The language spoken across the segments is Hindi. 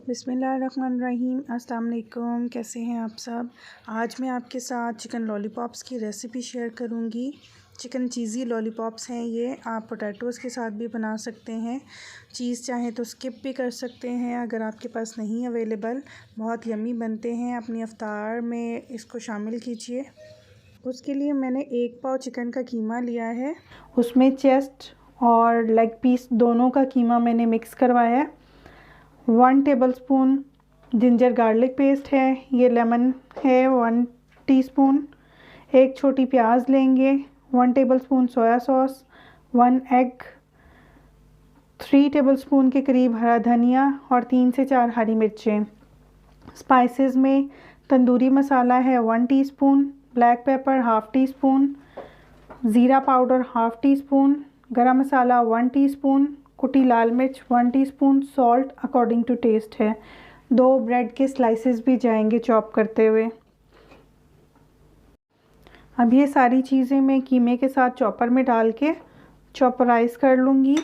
बिस्मिल्लाहिर्रहमानिर्रहीम। अस्सलाम वालेकुम। कैसे हैं आप सब। आज मैं आपके साथ चिकन लॉलीपॉप्स की रेसिपी शेयर करूंगी। चिकन चीज़ी लॉलीपॉप्स हैं ये। आप पोटैटोज़ के साथ भी बना सकते हैं, चीज़ चाहें तो स्किप भी कर सकते हैं अगर आपके पास नहीं अवेलेबल। बहुत यम्मी बनते हैं, अपनी इफ्तार में इसको शामिल कीजिए। उसके लिए मैंने 1 पाव चिकन का कीमा लिया है। उसमें चेस्ट और लेग पीस दोनों का कीमा मैंने मिक्स करवाया है। 1 टेबलस्पून जिंजर गार्लिक पेस्ट है, ये लेमन है 1 टीस्पून। 1 छोटी प्याज लेंगे, 1 tablespoon soya sauce, 1 egg, 3 tablespoon के करीब हरा धनिया और 3 से 4 हरी मिर्चें। स्पाइसेस में तंदूरी मसाला है 1 टीस्पून, ब्लैक पेपर 1/2 टीस्पून, ज़ीरा powder 1/2 teaspoon, garam masala 1 teaspoon, कुटी लाल मिर्च 1 teaspoon, salt according to taste है। 2 ब्रेड के स्लाइसेस भी जाएंगे चॉप करते हुए। अब ये सारी चीज़ें मैं कीमे के साथ चॉपर में डाल के चॉपराइज़ कर लूँगी।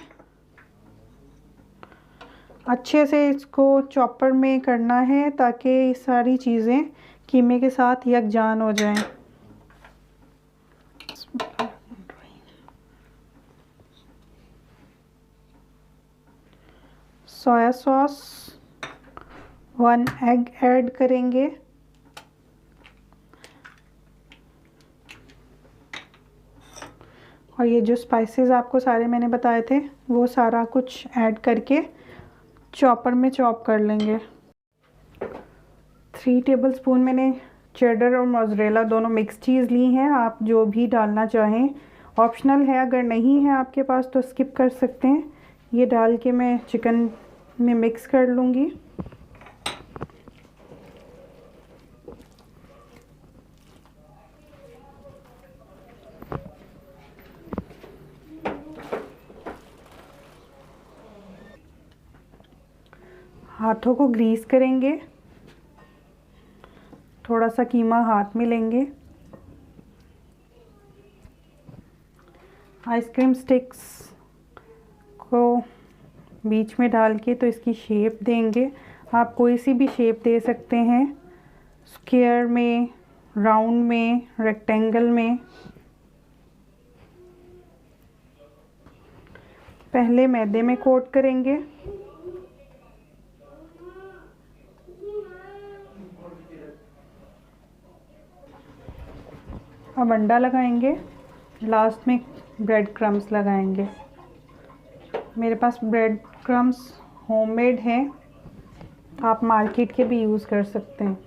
अच्छे से इसको चॉपर में करना है ताकि ये सारी चीज़ें कीमे के साथ यकजान हो जाएं। सोया सॉस 1 एग ऐड करेंगे। और ये जो स्पाइसेस आपको सारे मैंने बताए थे वो सारा कुछ ऐड करके चॉपर में चॉप कर लेंगे। 3 टेबलस्पून मैंने चेडर और मोज़रेला दोनों मिक्स चीज़ ली हैं। आप जो भी डालना चाहें, ऑप्शनल है, अगर नहीं है आपके पास तो स्किप कर सकते हैं। ये डाल के मैं चिकन में मिक्स कर लूँगी। हाथों को ग्रीस करेंगे, थोड़ा सा कीमा हाथ में लेंगे, आइसक्रीम स्टिक्स को बीच में डाल के तो इसकी शेप देंगे। आप कोई सी भी शेप दे सकते हैं, स्क्वायर में, राउंड में, रेक्टेंगल में। पहले मैदे में कोट करेंगे, अब अंडा लगाएंगे, लास्ट में ब्रेड क्रम्स लगाएंगे। मेरे पास ब्रेड क्रम्स होममेड हैं, आप मार्केट के भी यूज़ कर सकते हैं।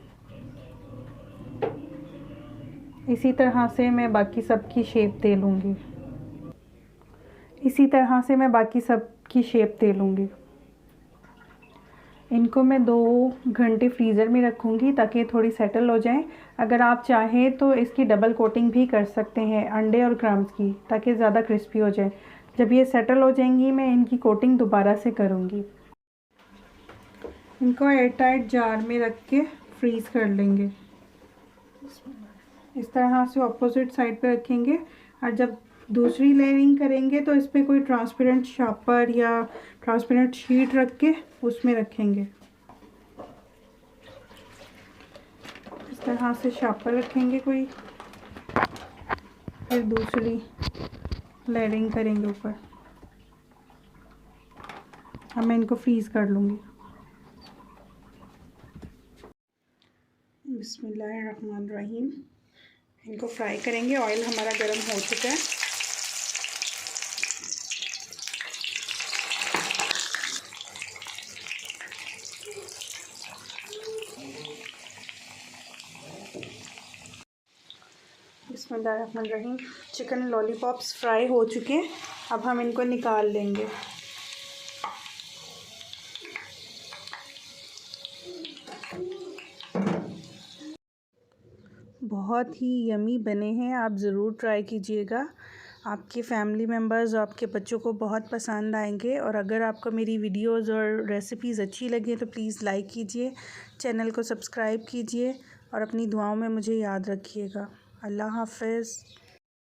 इसी तरह से मैं बाकी सब की शेप दे लूँगी। इनको मैं 2 घंटे फ्रीज़र में रखूँगी ताकि थोड़ी सेटल हो जाएं। अगर आप चाहें तो इसकी डबल कोटिंग भी कर सकते हैं अंडे और क्रम्स की, ताकि ज़्यादा क्रिस्पी हो जाए। जब ये सेटल हो जाएंगी मैं इनकी कोटिंग दोबारा से करूँगी। इनको एयर टाइट जार में रख के फ्रीज़ कर लेंगे। इस तरह से ऑपोजिट साइड पे रखेंगे और जब दूसरी लेयरिंग करेंगे तो इस पर कोई ट्रांसपेरेंट शापर या ट्रांसपेरेंट शीट रख के उसमें रखेंगे। इस तरह से शापर रखेंगे कोई, फिर दूसरी लेयरिंग करेंगे ऊपर। अब मैं इनको फ्रीज़ कर लूँगी। बिस्मिल्लाहिर्रहमानिर्रहीम। इनको फ्राई करेंगे। ऑयल हमारा गर्म हो चुका है। बिस्मिल्लाहिर्रहमानिर्रहीम। चिकन लॉलीपॉप्स फ्राई हो चुके हैं, अब हम इनको निकाल लेंगे। बहुत ही यमी बने हैं, आप ज़रूर ट्राई कीजिएगा। आपके फैमिली मेम्बर्स और आपके बच्चों को बहुत पसंद आएंगे। और अगर आपको मेरी वीडियोस और रेसिपीज़ अच्छी लगे तो प्लीज़ लाइक कीजिए, चैनल को सब्सक्राइब कीजिए और अपनी दुआओं में मुझे याद रखिएगा। अल्लाह हाफ़िज़।